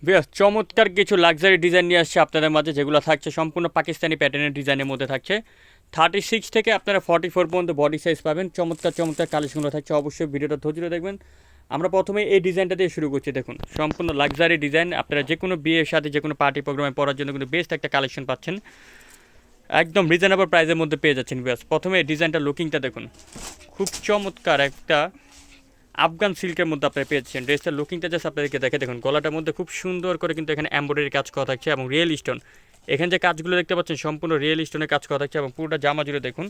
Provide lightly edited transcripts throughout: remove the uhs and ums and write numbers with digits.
বেশ চমৎকার কিছু লাক্সারি ডিজাইন নিয়ে আসছে আপনাদের মাঝে, যেগুলো থাকছে সম্পূর্ণ পাকিস্তানি প্যাটার্নের ডিজাইনের মধ্যে থাকছে। 36 থেকে আপনারা 44 পর্যন্ত বডি সাইজ পাবেন। চমৎকার চমৎকার কালেকশনগুলো থাকছে, অবশ্যই ভিডিওটা ধৈর্য দেখবেন। আমরা প্রথমে এই ডিজাইনটা দিয়ে শুরু করছি। দেখুন সম্পূর্ণ লাক্সারি ডিজাইন, আপনারা যে কোনো বিয়ের সাথে যে কোনো পার্টি প্রোগ্রামে পরার জন্য কিন্তু বেস্ট একটা কালেকশন পাচ্ছেন, একদম রিজনেবল প্রাইসের মধ্যে পেয়ে যাচ্ছেন। বেশ প্রথমে এই ডিজাইনটা লুকিংটা দেখুন, খুব চমৎকার একটা আফগান সিল্কের মধ্যে আপনারা পেয়েছেন। ড্রেসটার লুকিংটা জাস্ট আপনাদেরকে দেখে দেখুন, গলাটার মধ্যে খুব সুন্দর করে কিন্তু এখানে এমব্রয়ডারি কাজ করা থাকছে এবং রিয়েল স্টোন, এখানে যে কাজগুলো দেখতে পাচ্ছেন সম্পূর্ণ রিয়েল স্টোনের কাজ করা থাকছে এবং পুরোটা জামা জুড়ে দেখুন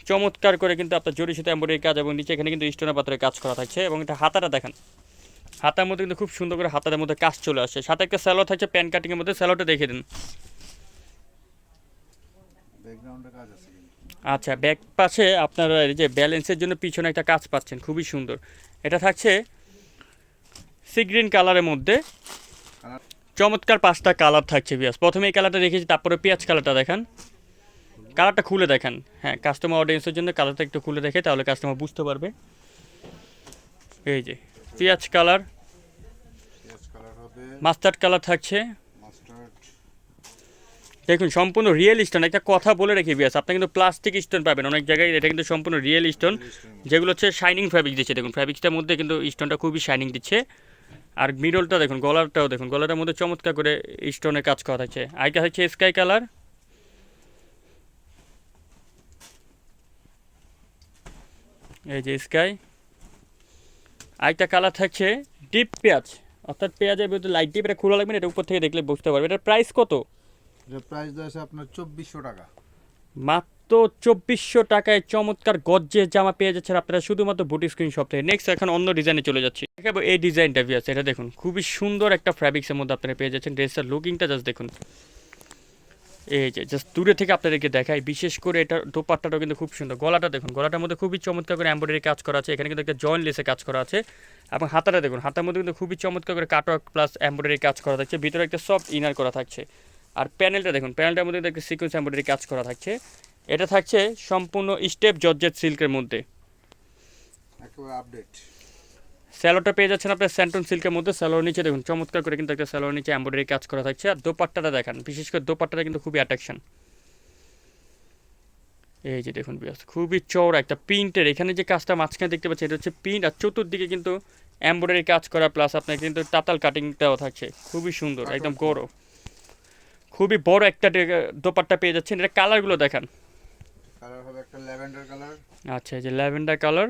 চমৎকার করে কিন্তু আপনার জরি সুতো এমব্রয়ডারি কাজ এবং নিচে এখানে কিন্তু স্টোনের পাত্রে কাজ করা থাকছে। এবং এটা হাতাটা দেখেন, হাতার মধ্যে কিন্তু খুব সুন্দর করে হাতার মধ্যে কাজ চলে আসে। সাথে একটা স্যালো থাকছে প্যান কাটিংয়ের মধ্যে, স্যালোটা দেখে দিন। আচ্ছা, ব্যাক পাশে আপনারা এই যে ব্যালেন্সের জন্য পিছনে একটা কাজ পাচ্ছেন, খুবই সুন্দর। এটা থাকছে সি গ্রিন কালারের মধ্যে, চমৎকার 5টা কালার থাকছে। বিয়াস প্রথমে এই কালারটা দেখেছি, তারপরে পেঁয়াজ কালারটা দেখান, কালারটা খুলে দেখান। হ্যাঁ, কাস্টমার অডিয়েন্সের জন্য কালারটা একটু খুলে দেখে, তাহলে কাস্টমার বুঝতে পারবে। এই যে পেঁয়াজ কালার, মাস্টার্ড কালার থাকছে। দেখুন সম্পূর্ণ রিয়েল স্টোন। একটা কথা বলে রেখে বিয়াস, আপনি কিন্তু প্লাস্টিক স্টোন পাবেন অনেক জায়গায়, এটা কিন্তু সম্পূর্ণ রিয়েল স্টোন, যেগুলো হচ্ছে শাইনিং ফ্যাব্রিক দিচ্ছে। দেখুন ফ্যাব্রিক্সটার মধ্যে কিন্তু স্টোনটা খুবই শাইনিং দিচ্ছে। আর মিডলটা দেখুন, গলারটাও দেখুন, গলাটার মধ্যে চমৎকার করে স্টোনের কাজ করা থাকছে। আইটা হচ্ছে স্কাই কালার, এই যে স্কাই। আরেকটা কালার থাকছে ডিপ পেঁয়াজ, অর্থাৎ পেঁয়াজের ভিতরে লাইট ডিপ, এটা খোলা লাগবে না, এটা উপর থেকে দেখলে বুঝতে পারবে। এটার প্রাইস কত? এর প্রাইস আছে আপনার 2400 টাকা। মাত্র 2400 টাকায় চমৎকার গজ্জের জামা পেয়ে যাচ্ছেন আপনারা শুধুমাত্র বুটি স্ক্রিন শপ থেকে। নেক্সট এখন অন্য ডিজাইনে চলে যাচ্ছি, দেখাবো এই ডিজাইনটা আছে। এটা দেখুন খুবই সুন্দর একটা ফ্যাব্রিক্সের মধ্যে আপনারা পেয়ে যাচ্ছেন। ড্রেসটার লুকিংটা জাস্ট দেখুন, এই যে জাস্ট দূরে থেকে আপনাদেরকে দেখাই, বিশেষ করে এটার দোপাট্টাটাও কিন্তু খুব সুন্দর। গলাটা দেখুন, গলাটার মধ্যে খুবই চমৎকার করে এমব্রয়ডারি কাজ করা আছে, এখানে কিন্তু একটা জয়েন্ট লেসে কাজ করা আছে। এবং হাতাটা দেখুন, হাতার মধ্যে কিন্তু খুবই চমৎকার করে কাটওয়ার্ক প্লাস এমব্রয়ডারি কাজ করা থাকছে, ভিতরে একটা সফট ইনার করা থাকছে। আর প্যানেলটা দেখুন, প্যানেলটার মধ্যে একটা সিকোয়েন্স এমব্রয়ডারি কাজ করা থাকছে। এটা থাকছে সম্পূর্ণ স্টেপ জর্জেট সিল্কের মধ্যে, একেবারে আপডেট। স্যালোটা পেয়ে যাচ্ছেন আপনার স্যান্টন সিল্কের মধ্যে। স্যালোর নিচে দেখুন চমৎকার করে কিন্তু একটা স্যালোর নিচে এমব্রয়ডারি কাজ করা থাকছে। আর দোপাট্টাটা দেখান, বিশেষ করে দোপাট্টাটা কিন্তু খুবই অ্যাট্রাকশন। এই যে দেখুন বিয়াস, খুবই চওড়া একটা প্রিন্টের, এখানে যে কাজটা মাঝখানে দেখতে পাচ্ছেন এটা হচ্ছে প্রিন্ট, আর চতুর্দিকে কিন্তু এমব্রয়ডারি কাজ করা প্লাস আপনার কিন্তু তাতাল কাটিংটাও থাকছে, খুবই সুন্দর একদম গরো, খুবই বড় একটা দোপাট্টা পেয়ে যাচ্ছেন। এটা কালারগুলো দেখান। কালার হবে একটা ল্যাভেন্ডার কালার। আচ্ছা, এই যে ল্যাভেন্ডার কালার,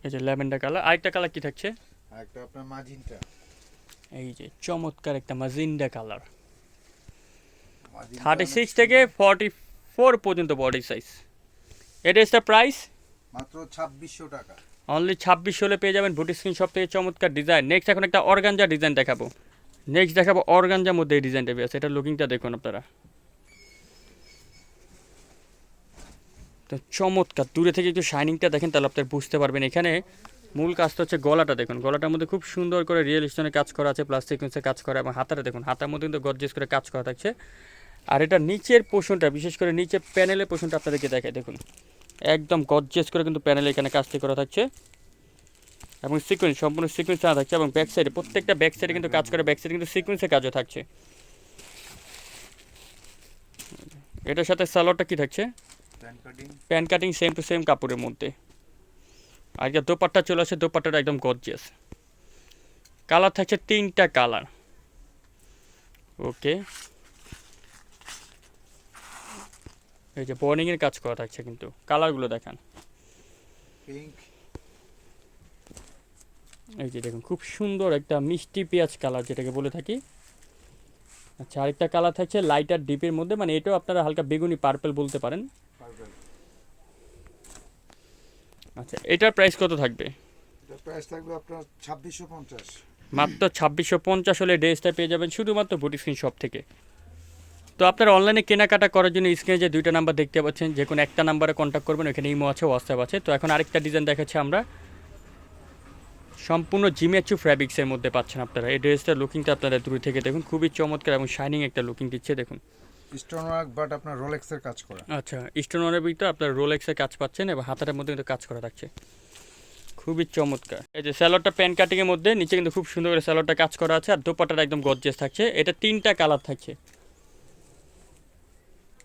এই যে ল্যাভেন্ডার কালার। আরেকটা কালার কি থাকছে? আর একটা আপনার মাজিনটা। এই যে চমৎকার একটা ম্যাজেন্ডা কালার, মাজিনটা 36 থেকে 44 পর্যন্ত বডি সাইজ। এটা এক্সট্রা প্রাইস মাত্র 2600 টাকা। অনলি 26 হলে পেয়ে যাবেন বুটি স্ক্রিন শপ থেকে চমৎকার ডিজাইন। নেক্সট এখন একটা অর্গানজা ডিজাইন দেখাবো। নেক্সট দেখাবো অর্গানজার মধ্যে এই ডিজাইনটা আছে, এটা লুকিংটা দেখুন আপনারা, তো চমৎকার। দূরে থেকে একটু শাইনিংটা দেখেন তাহলে আপনারা বুঝতে পারবেন। এখানে মূল কাজটা হচ্ছে গলাটা দেখুন, গলাটার মধ্যে খুব সুন্দর করে রিয়েল স্টোনের কাজ করা আছে, প্লাস সিকোয়েন্সের কাজ করা, এবং হাতাটা দেখুন, হাতার মধ্যে কিন্তু গর্জিয়াস করে কাজ করা থাকছে। আর এটা নিচের পোর্শনটা, বিশেষ করে নিচের প্যানেলের পোর্শনটা আপনাদেরকে দেখায়, দেখুন একদম গর্জিয়াস করে কিন্তু প্যানেলে এখানে কাজটি করা থাকছে এবং সিকোয়েন্স, সম্পূর্ণ সিকোয়েন্স আনা থাকছে। এবং ব্যাক সাইডে, প্রত্যেকটা ব্যাক সাইডে কিন্তু কাজ করে, ব্যাক সাইডে কিন্তু সিকোয়েন্সের কাজও থাকছে। এটার সাথে সালোয়ারটা কি থাকছে? Pan cutting same to same কাপড়ের মধ্যে। আর যা দোপাট্টা চলে আসে, দোপাট্টাটা একদম গর্জিয়াস। কালার থাকছে 3টা কালার। ওকে, এই যে বর্নিংয়ের কাজ করা থাকছে, কিন্তু কালারগুলো দেখান। পিঙ্ক, এই যে দেখুন খুব সুন্দর একটা মিষ্টি পেঁয়াজ কালার যেটাকে বলে থাকি। আচ্ছা, আরেকটা কালার থাকছে লাইটার ডিপের মধ্যে, মানে এটাও আপনারা হালকা বেগুনি পার্পল বলতে পারেন। পার্পল। আচ্ছা, এটার প্রাইস কত থাকবে? এটা প্রাইস থাকবে আপনার 2650। মাত্র 2650 হলে ড্রেসটা পেয়ে যাবেন শুধুমাত্র বুটি স্ক্রিন শপ থেকে। তো আপনারা অনলাইনে কেনাকাটা করার জন্য স্ক্রিনে যে 2টা নাম্বার দেখতে পাচ্ছেন, যে কোনো একটা নাম্বারে কন্ট্যাক্ট করবেন, ওখানে ইমো আছে, হোয়াটসঅ্যাপ আছে। তো এখন আরেকটা ডিজাইন দেখাচ্ছি আমরা, সম্পূর্ণ জিমিয়াচু ফ্যাব্রিক্সের মধ্যে পাচ্ছেন আপনারা। এই ড্রেসটার লুকিংটা আপনারা দূর থেকে দেখুন, খুবই চমৎকার এবং শাইনিং একটা লুকিং দিচ্ছে, দেখুন। স্টোন ওয়ার্ক বাট আপনার রোলেক্সের কাজ করা। আচ্ছা, স্টোনের ভিতরে আপনার রোলেক্সের কাজ পাচ্ছেন এবং হাতাটার মধ্যে কিন্তু কাজ করা থাকছে, খুবই চমৎকার। এই যে স্যালোডটা প্যান কাটিংয়ের মধ্যে নিচে কিন্তু খুব সুন্দর করে স্যালোডটা কাজ করা আছে, আর দোপাট্টাটা একদম গর্জিয়াস থাকছে। এটা 3টা কালার থাকছে।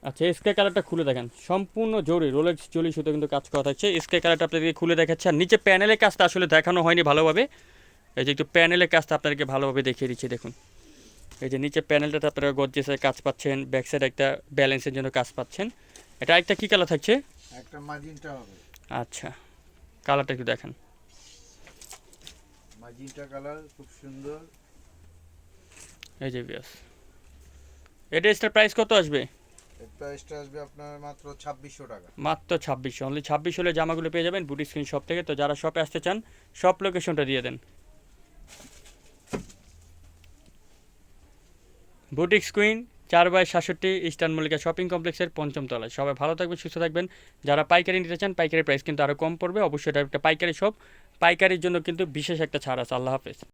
আচ্ছা, স্কাই কালারটা খুলে দেখেন, সম্পূর্ণ জরি রোলেক্স জরি সুতো কিন্তু কাজ করা থাকছে। স্কাই কালারটা আপনাদেরকে খুলে দেখাচ্ছে, আর নিচে প্যানেলের কাজটা আসলে দেখানো হয়নি ভালোভাবে। এই যে একটু প্যানেলের কাজটা আপনাদেরকে ভালোভাবে দেখিয়ে দিচ্ছি, দেখুন। এই যে নিচে প্যানেলটাতে আপনারা গর্জিয়াসের কাজ পাচ্ছেন, ব্যাক সাইড একটা ব্যালেন্সের জন্য কাজ পাচ্ছেন। এটা একটা কী কালার থাকছে? একটা মাজিনটা হবে। আচ্ছা, কালারটা একটু দেখেন। মাজিনটা কালার খুব সুন্দর। এই যে বিয়াস, এটা এটার প্রাইস কত আসবে? এর প্রাইসটা আসবে আপনার মাত্র 2600 টাকা। মাত্র 2600, অনলি 26 হলে জামাগুলো পেয়ে যাবেন বুটিক স্ক্রিন শপ থেকে। তো যারা শপে আসতে চান শপ লোকেশনটা দিয়ে দেন। Boutique screen 4/67 eastern Mallika shopping কমপ্লেক্সের 5ম তলায়। সবাই ভালো থাকবেন, সুস্থ থাকবেন। যারা পাইকারি নিতে চান পাইকারি প্রাইস কিন্তু আরও কম পড়বে। অবশ্যই এটা একটা পাইকারি শপ, পাইকারির জন্য কিন্তু বিশেষ একটা ছাড় আছে। আল্লাহ হাফেজ।